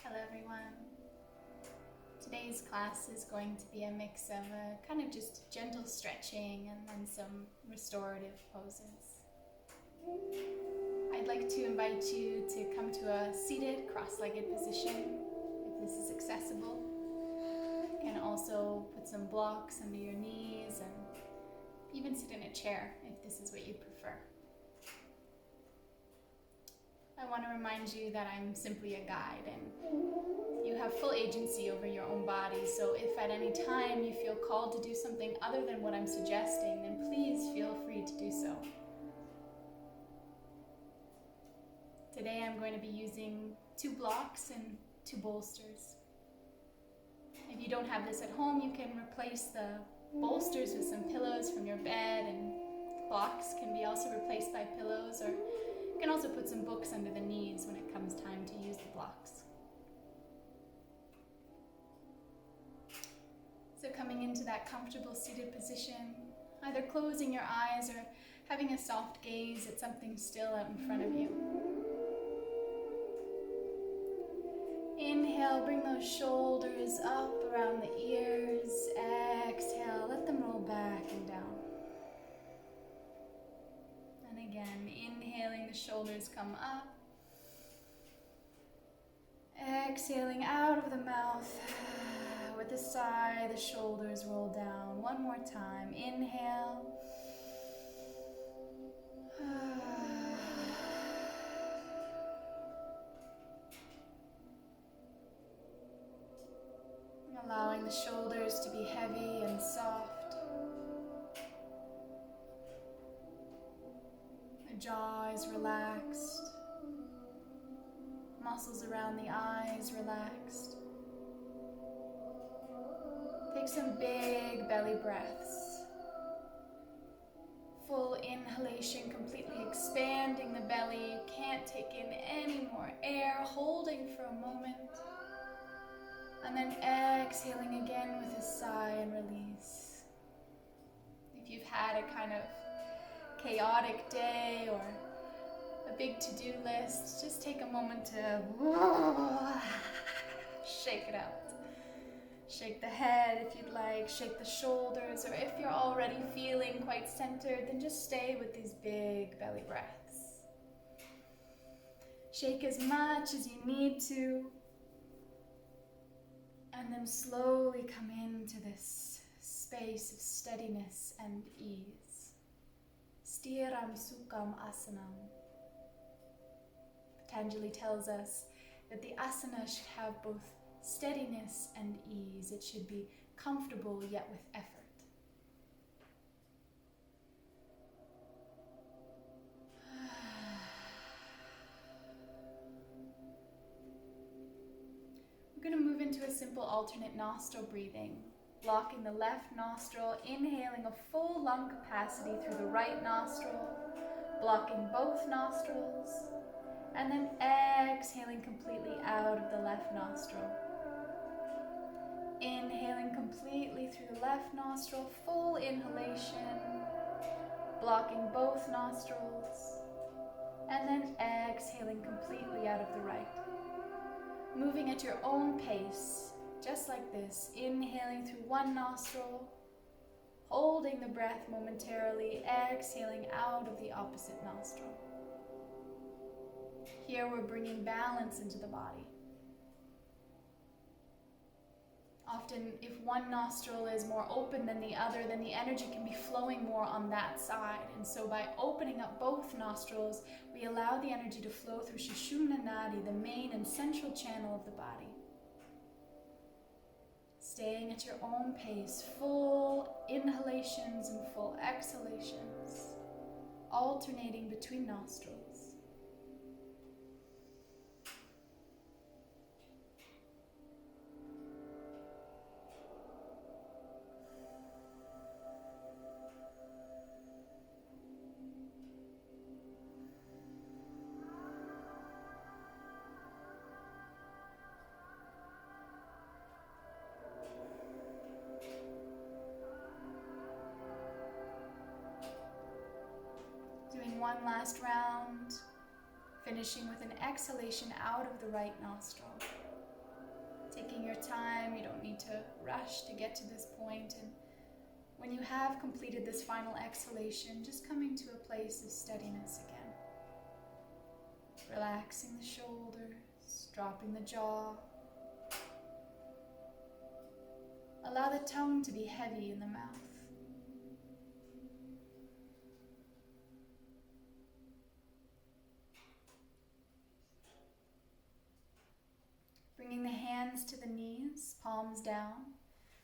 Hello everyone. Today's class is going to be a mix of kind of just gentle stretching and then some restorative poses. I'd like to invite you to come to a seated cross-legged position if this is accessible. You can also put some blocks under your knees and even sit in a chair if this is what you prefer. I want to remind you that I'm simply a guide and you have full agency over your own body, so if at any time you feel called to do something other than what I'm suggesting, then please feel free to do so. Today I'm going to be using 2 blocks and 2 bolsters. If you don't have this at home, you can replace the bolsters with some pillows from your bed, and blocks can be also replaced by pillows, or you can also put some books under the knees when it comes time to use the blocks. So coming into that comfortable seated position, either closing your eyes or having a soft gaze at something still out in front of you. Inhale, bring those shoulders up around the ears. Exhale, let them roll back and down. And again, inhaling, the shoulders come up. Exhaling out of the mouth. With a sigh, the shoulders roll down. One more time. Inhale. Allowing the shoulders to be heavy and soft. The jaw is relaxed. Muscles around the eyes relaxed. Take some big belly breaths. Full inhalation, completely expanding the belly. You can't take in any more air, holding for a moment. And then exhaling again with a sigh and release. If you've had a kind of chaotic day or a big to-do list, just take a moment to shake it out. Shake the head if you'd like, shake the shoulders, or if you're already feeling quite centered, then just stay with these big belly breaths. Shake as much as you need to, and then slowly come into this space of steadiness and ease. Stiram Sukham Asanam. Patanjali tells us that the asana should have both steadiness and ease. It should be comfortable yet with effort. We're going to move into a simple alternate nostril breathing, blocking the left nostril, inhaling a full lung capacity through the right nostril, blocking both nostrils, and then exhaling completely out of the left nostril. Inhaling completely through the left nostril, full inhalation, blocking both nostrils, and then exhaling completely out of the right. Moving at your own pace, just like this, inhaling through one nostril, holding the breath momentarily, exhaling out of the opposite nostril. Here we're bringing balance into the body. Often, if one nostril is more open than the other, then the energy can be flowing more on that side. And so by opening up both nostrils, we allow the energy to flow through Sushumna Nadi, the main and central channel of the body. Staying at your own pace, full inhalations and full exhalations, alternating between nostrils. One last round, finishing with an exhalation out of the right nostril. Taking your time, you don't need to rush to get to this point. And when you have completed this final exhalation, just coming to a place of steadiness again. Relaxing the shoulders, dropping the jaw. Allow the tongue to be heavy in the mouth. Bringing the hands to the knees, palms down.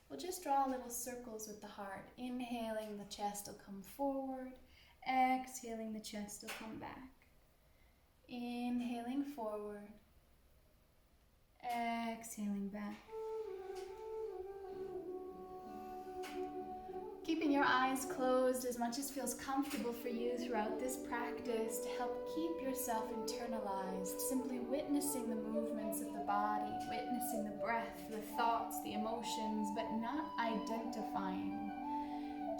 We'll just draw little circles with the heart. Inhaling, the chest will come forward. Exhaling, the chest will come back. Inhaling forward. Exhaling back. Keeping your eyes closed as much as feels comfortable for you throughout this practice to help keep yourself internalized, simply witnessing the movements of the body, witnessing the breath, the thoughts, the emotions, but not identifying.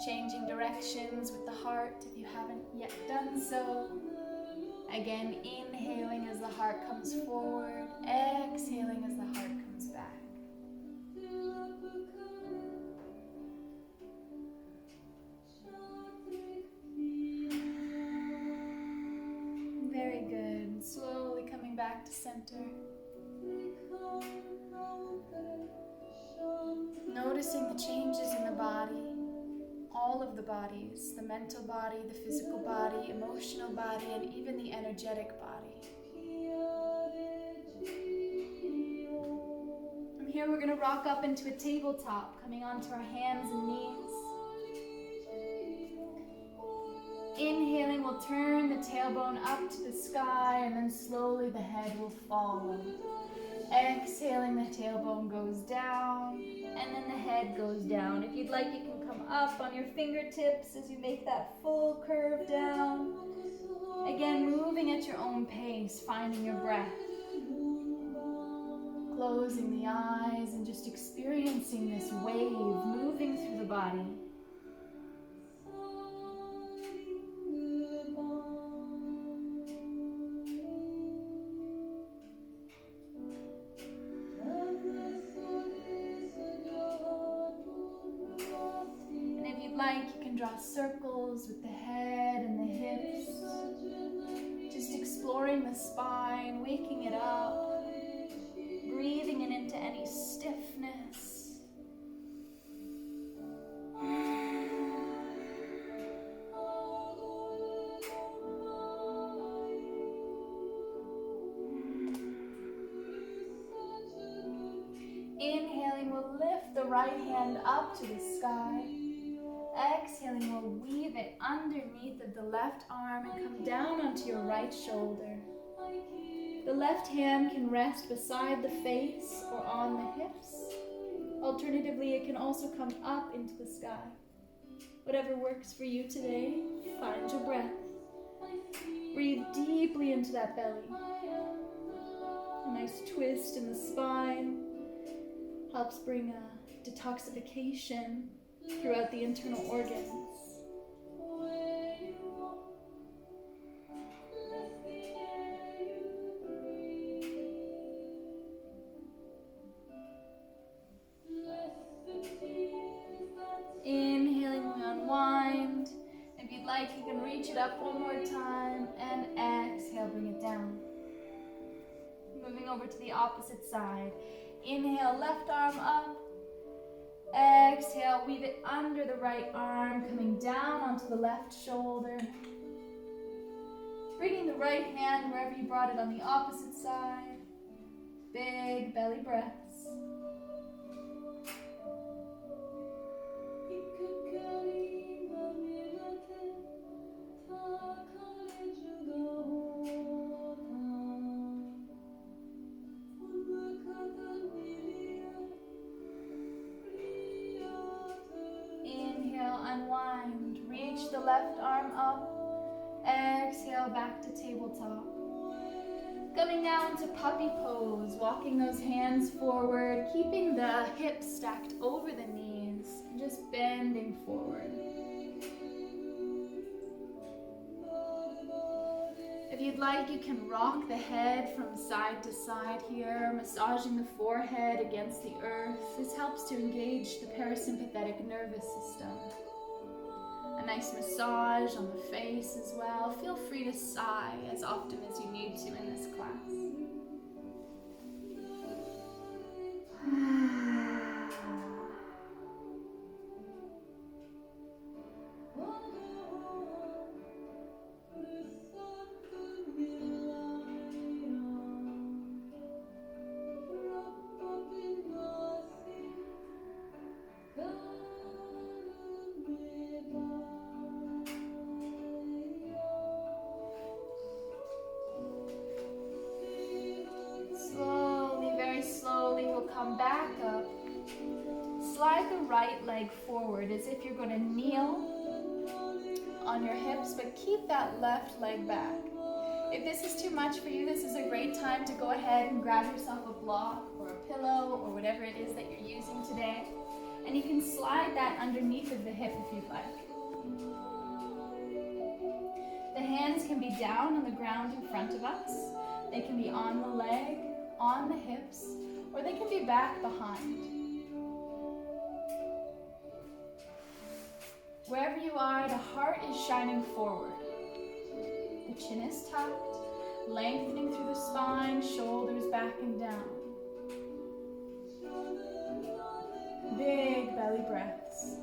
Changing directions with the heart if you haven't yet done so. Again, inhaling as the heart comes forward, exhaling as the heart comes back. Very good. Slowly coming back to center. Noticing the changes in the body, all of the bodies, the mental body, the physical body, emotional body, and even the energetic body. From here we're going to rock up into a tabletop, coming onto our hands and knees. Inhaling, we'll turn the tailbone up to the sky, and then slowly the head will follow. Exhaling, the tailbone goes down, and then the head goes down. If you'd like, you can come up on your fingertips as you make that full curve down. Again, moving at your own pace, finding your breath. Closing the eyes and just experiencing this wave moving through the body. You can draw circles with the head and the hips, just exploring the spine, waking it up, breathing it into any stiffness. Inhaling, we'll lift the right hand up to the sky. Exhaling, we'll weave it underneath of the left arm and come down onto your right shoulder. The left hand can rest beside the face or on the hips. Alternatively, it can also come up into the sky. Whatever works for you today, find your breath. Breathe deeply into that belly. A nice twist in the spine helps bring a detoxification throughout the internal organs. Inhaling, we unwind. If you'd like, you can reach it up one more time and exhale, bring it down. Moving over to the opposite side. Inhale, left arm up. Exhale, weave it under the right arm, coming down onto the left shoulder. Bringing the right hand wherever you brought it on the opposite side. Big belly breaths. Unwind, reach the left arm up, exhale back to tabletop. Coming down to puppy pose, walking those hands forward, keeping the hips stacked over the knees, just bending forward. If you'd like, you can rock the head from side to side here, massaging the forehead against the earth. This helps to engage the parasympathetic nervous system. A nice massage on the face as well. Feel free to sigh as often as you need to in this class. Come back up. Slide the right leg forward as if you're going to kneel on your hips, but keep that left leg back. If this is too much for you, this is a great time to go ahead and grab yourself a block or a pillow or whatever it is that you're using today, and you can slide that underneath of the hip if you'd like. The hands can be down on the ground in front of us. They can be on the leg, on the hips, or they can be back behind. Wherever you are, the heart is shining forward. The chin is tucked, lengthening through the spine, shoulders back and down. Big belly breaths.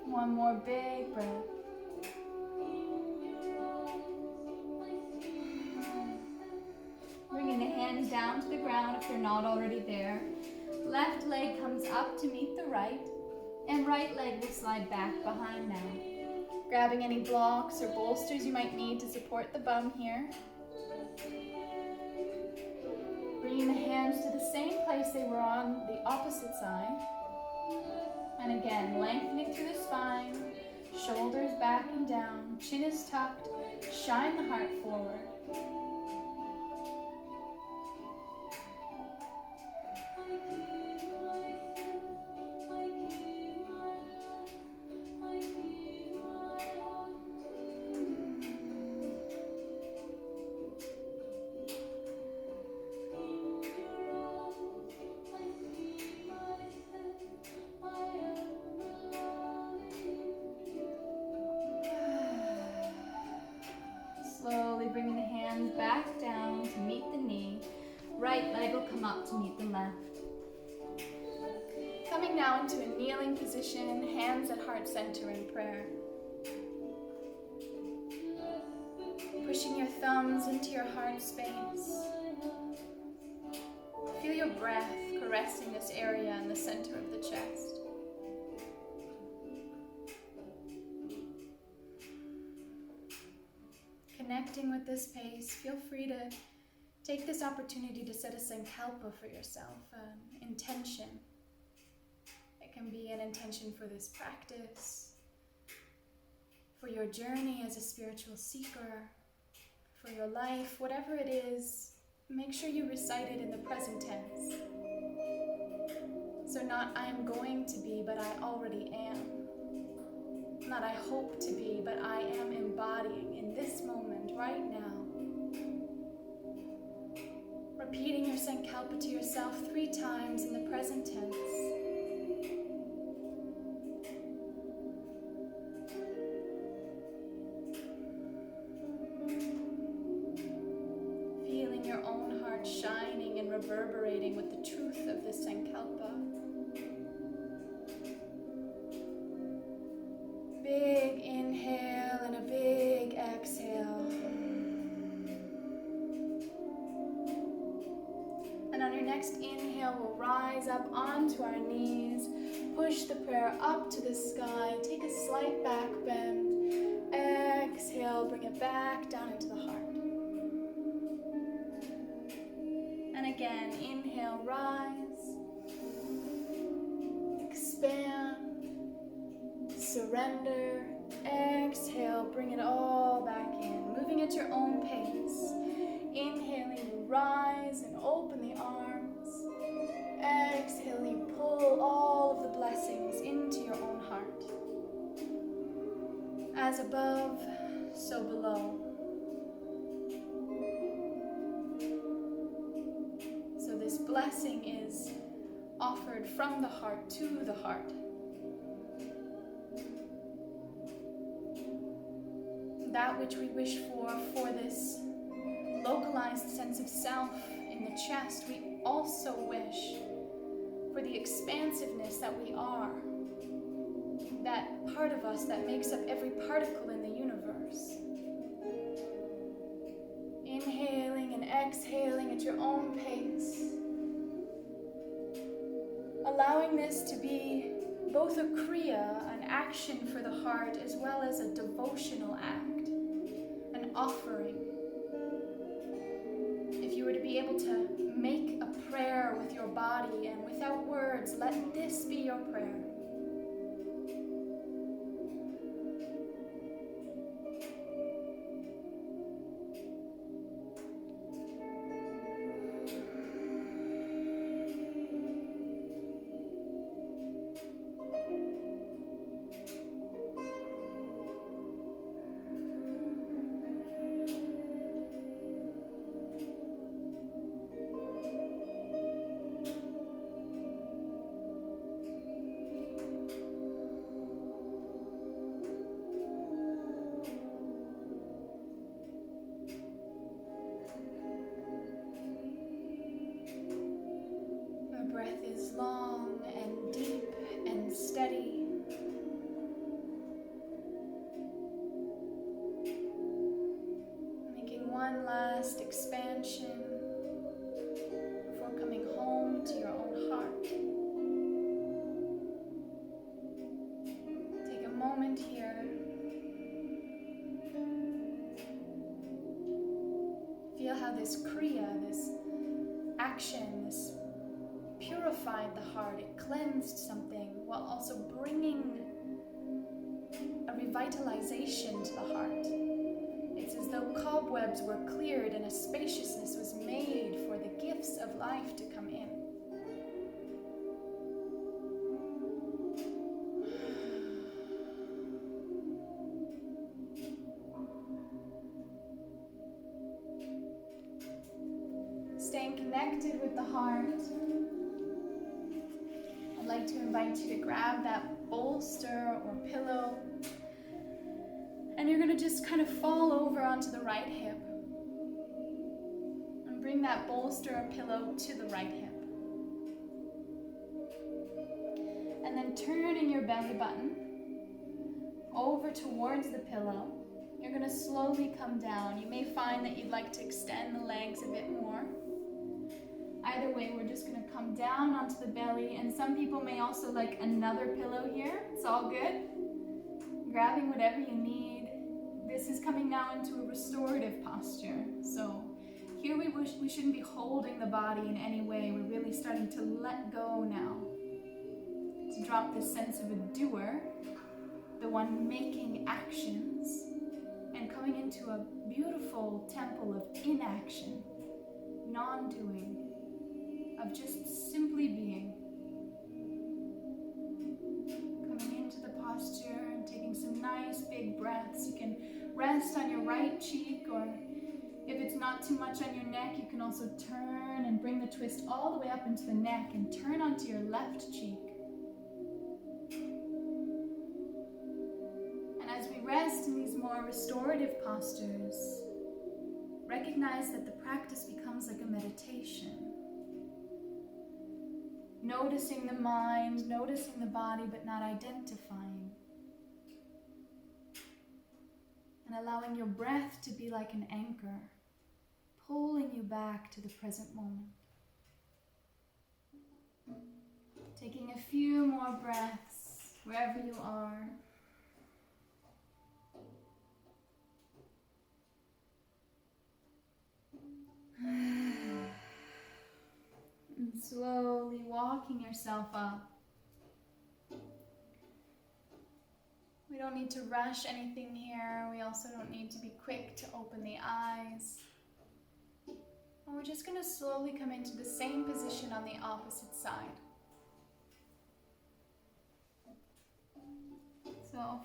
One more big breath. Bringing the hands down to the ground if they're not already there. Left leg comes up to meet the right, and right leg will slide back behind now. Grabbing any blocks or bolsters you might need to support the bum here. Bringing the hands to the same place they were on the opposite side. And again, lengthening through the spine, shoulders back and down, chin is tucked, shine the heart forward. Bringing the hands back down to meet the knee. Right leg will come up to meet the left. Coming now into a kneeling position, hands at heart center in prayer. Pushing your thumbs into your heart space. Feel your breath caressing this area in the center of the chest. Connecting with this space, feel free to take this opportunity to set a sankalpa for yourself, an intention. It can be an intention for this practice, for your journey as a spiritual seeker, for your life, whatever it is, make sure you recite it in the present tense. So not I am going to be, but I already am. Not I hope to be, but I am embodying in this moment, right now. Repeating your sankalpa to yourself 3 times in the present tense. Feeling your own heart shining and reverberating with the truth of this sankalpa. Big inhale and a big exhale. And on your next inhale, we'll rise up onto our knees, push the prayer up to the sky, take a slight back bend. Exhale, bring it back down into the heart. And again, inhale, rise, expand. Surrender, exhale, bring it all back in. as above, so below. So this blessing is offered from the heart to the heart. That which we wish for this localized sense of self in the chest, we also wish for the expansiveness that we are, that part of us that makes up every particle in the universe. Inhaling and exhaling at your own pace, allowing this to be both a kriya, an action for the heart, as well as a devotional act, an offering. If you were to be able to make a prayer with your body and without words, let this be your prayer. Breath is long and deep and steady. Making one last expansion before coming home to your own heart. Take a moment here. Feel how this kriya, this action, this purified the heart, it cleansed something while also bringing a revitalization to the heart. It's as though cobwebs were cleared and a spaciousness was made for the gifts of life to come in. Staying connected with the heart, I'd like to invite you to grab that bolster or pillow, and you're going to just kind of fall over onto the right hip and bring that bolster or pillow to the right hip. And then turning your belly button over towards the pillow. You're going to slowly come down. You may find that you'd like to extend the legs a bit more. Either way, we're just going to come down onto the belly, and some people may also like another pillow here. It's all good. Grabbing whatever you need. This is coming now into a restorative posture. So here we shouldn't be holding the body in any way. We're really starting to let go now. To drop this sense of a doer, the one making actions, and coming into a beautiful temple of inaction, non-doing, of just simply being. Coming into the posture and taking some nice big breaths. You can rest on your right cheek, or if it's not too much on your neck, you can also turn and bring the twist all the way up into the neck and turn onto your left cheek. And as we rest in these more restorative postures, recognize that the practice becomes like a meditation. Noticing the mind, noticing the body, but not identifying. And allowing your breath to be like an anchor, pulling you back to the present moment. Taking a few more breaths wherever you are. And slowly walking yourself up. We don't need to rush anything here. We also don't need to be quick to open the eyes. And we're just going to slowly come into the same position on the opposite side. So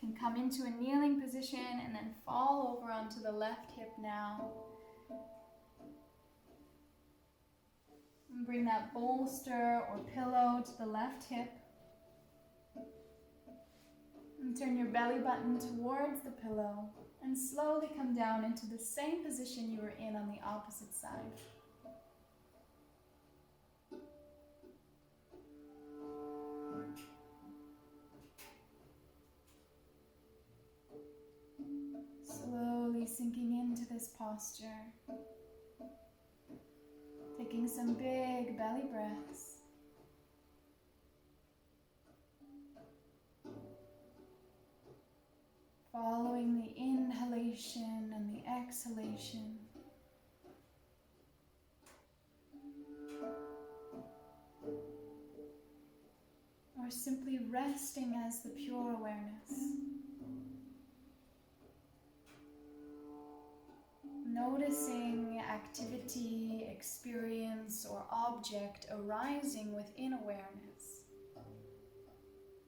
You can come into a kneeling position and then fall over onto the left hip now. And bring that bolster or pillow to the left hip. And turn your belly button towards the pillow and slowly come down into the same position you were in on the opposite side. Slowly sinking into this posture. Taking some big belly breaths. Following the inhalation and the exhalation. Or simply resting as the pure awareness. Noticing activity, experience, or object arising within awareness,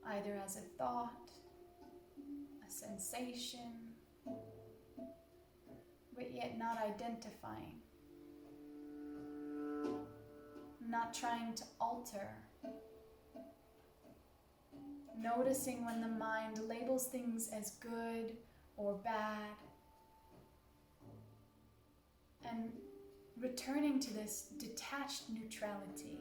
either as a thought, a sensation, but yet not identifying, not trying to alter. Noticing when the mind labels things as good or bad, and returning to this detached neutrality.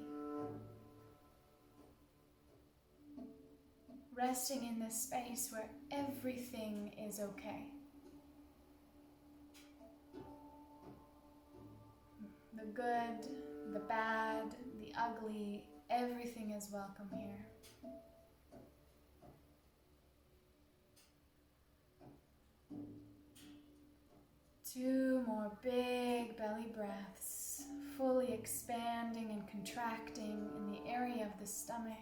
Resting in this space where everything is okay. The good, the bad, the ugly, everything is welcome here. Two more big belly breaths, fully expanding and contracting in the area of the stomach.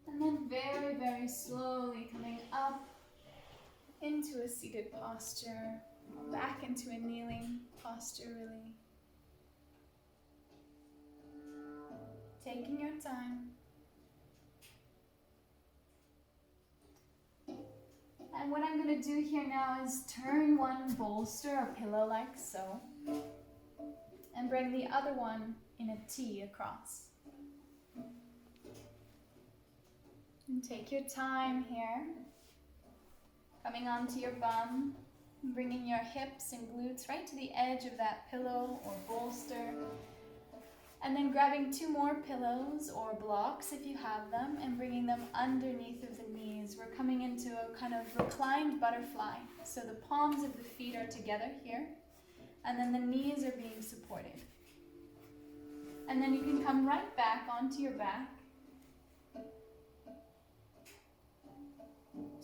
And then very, very slowly coming up into a seated posture, back into a kneeling posture really. Taking your time. And what I'm going to do here now is turn one bolster or pillow like so, and bring the other one in a T across. And take your time here. Coming onto your bum, bringing your hips and glutes right to the edge of that pillow or bolster. And then grabbing two more pillows or blocks if you have them and bringing them underneath of the knees. We're coming into a kind of reclined butterfly. So the palms of the feet are together here, and then the knees are being supported. And then you can come right back onto your back.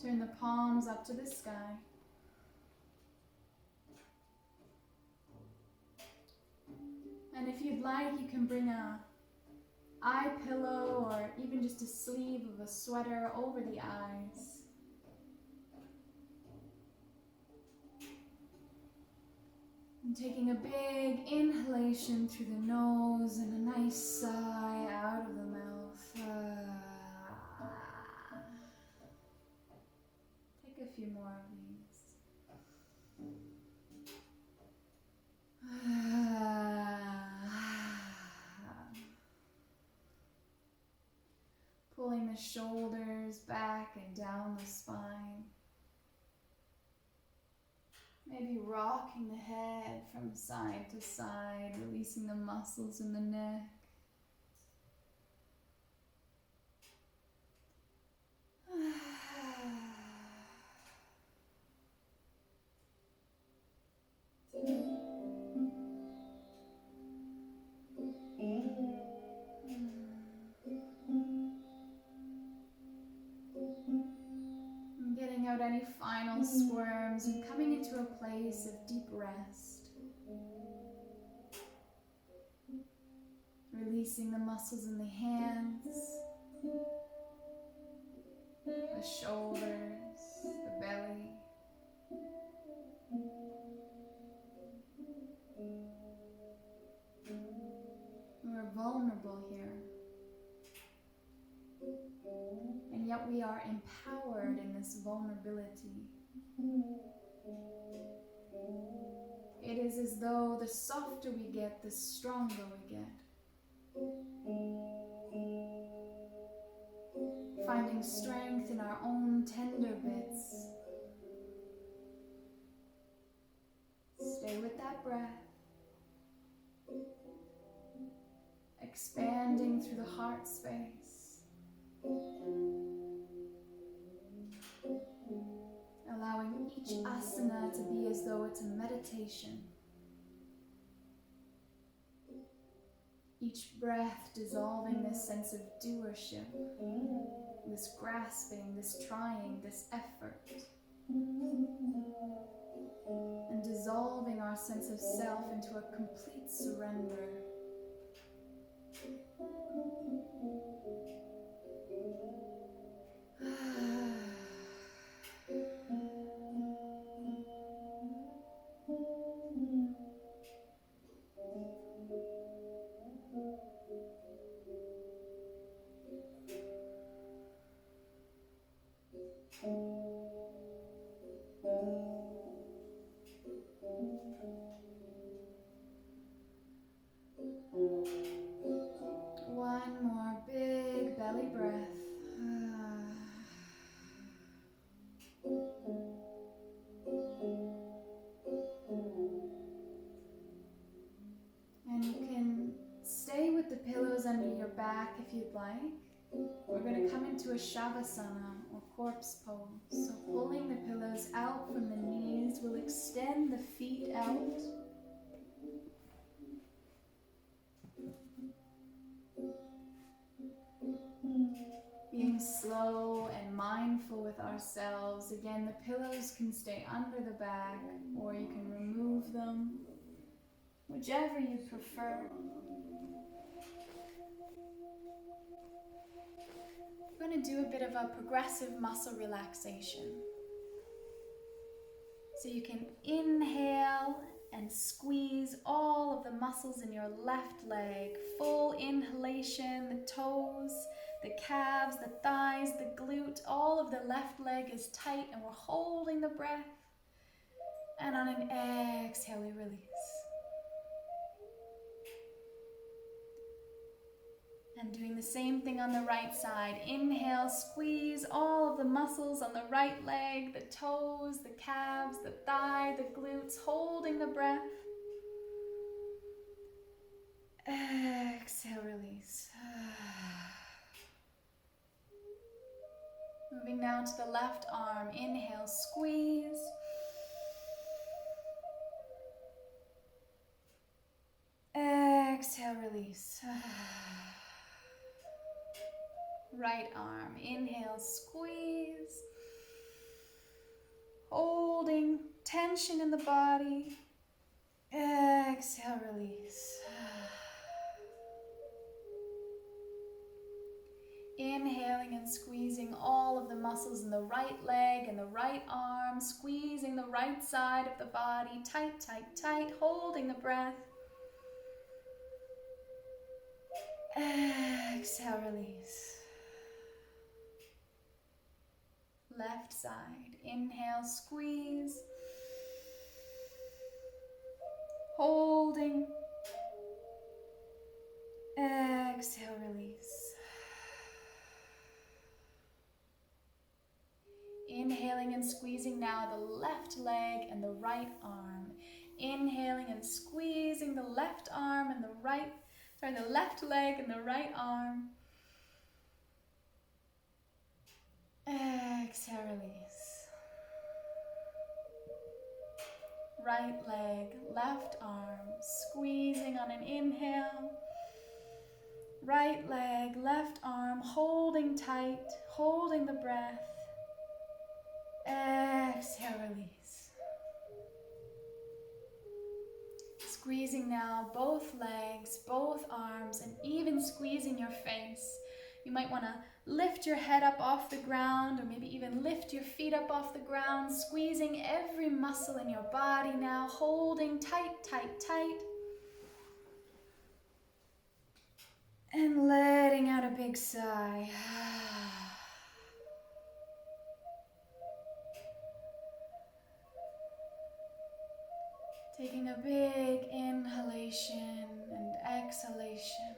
Turn the palms up to the sky. And if you'd like, you can bring a eye pillow or even just a sleeve of a sweater over the eyes. And taking a big inhalation through the nose and a nice sigh out of the mouth. Take a few more of these. Pulling the shoulders back and down the spine. Maybe rocking the head from side to side, releasing the muscles in the neck. Getting out any final squirms and coming into a place of deep rest. Releasing the muscles in the hands. the shoulders, the belly. We're vulnerable here. And yet we are empowered in this vulnerability. It is as though the softer we get, the stronger we get. Finding strength in our own tender bits. Stay with that breath. Expanding through the heart space. Allowing each asana to be as though it's a meditation. Each breath dissolving this sense of doership, this grasping, this trying, this effort. And dissolving our sense of self into a complete surrender. One more big belly breath. And you can stay with the pillows under your back if you'd like. We're going to come into a shavasana or corpse pose. So pulling the pillows out from the knees, we'll extend the feet out. Being slow and mindful with ourselves. Again, the pillows can stay under the back or you can remove them, whichever you prefer. We're going to do a bit of a progressive muscle relaxation. So you can inhale and squeeze all of the muscles in your left leg. Full inhalation, the toes, the calves, the thighs, the glute, all of the left leg is tight and we're holding the breath. And on an exhale, we release. And doing the same thing on the right side. Inhale, squeeze all of the muscles on the right leg, the toes, the calves, the thigh, the glutes, holding the breath. Exhale, release. Moving now to the left arm. Inhale, squeeze. Exhale, release. Right arm, inhale, squeeze. Holding tension in the body. Exhale, release. Inhaling and squeezing all of the muscles in the right leg and the right arm, squeezing the right side of the body, tight, tight, tight, holding the breath. Exhale, release. Left side, inhale, squeeze. Holding. Exhale, release. Inhaling and squeezing now the left leg and the right arm. Inhaling and squeezing the left arm and the left leg and the right arm. Exhale, release. Right leg, left arm, squeezing on an inhale. Right leg, left arm, holding tight, holding the breath. Exhale, release. Squeezing now both legs, both arms, and even squeezing your face. You might want to lift your head up off the ground, or maybe even lift your feet up off the ground, squeezing every muscle in your body now, holding tight, tight, tight. And letting out a big sigh. Taking a big inhalation and exhalation.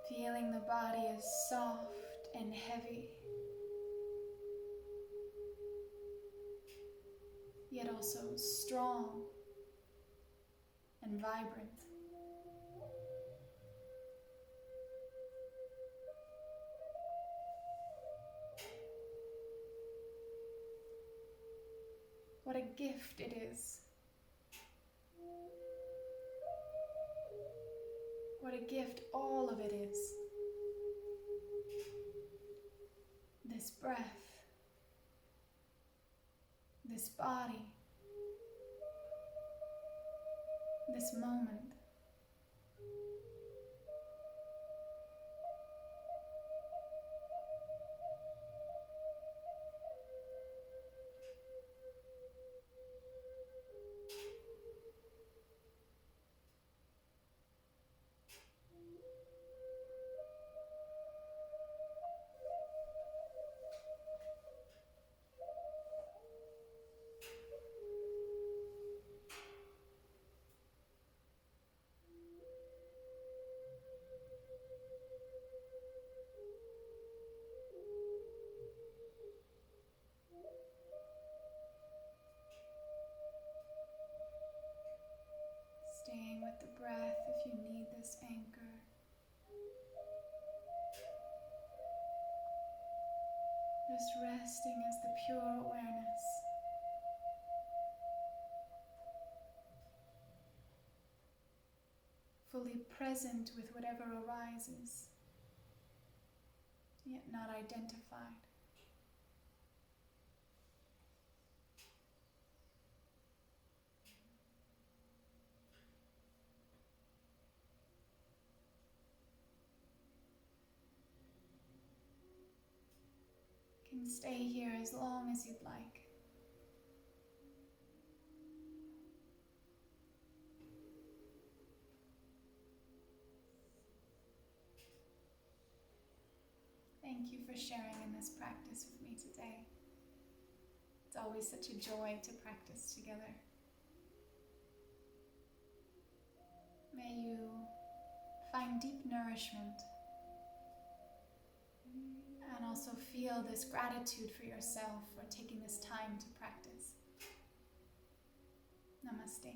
Feeling the body is soft and heavy, yet also strong and vibrant. What a gift it is. What a gift all of it is. This breath, this body, this moment. Staying with the breath if you need this anchor. Just resting as the pure awareness. Fully present with whatever arises, yet not identified. Can stay here as long as you'd like. Thank you for sharing in this practice with me today. It's always such a joy to practice together. May you find deep nourishment and also feel this gratitude for yourself for taking this time to practice. Namaste.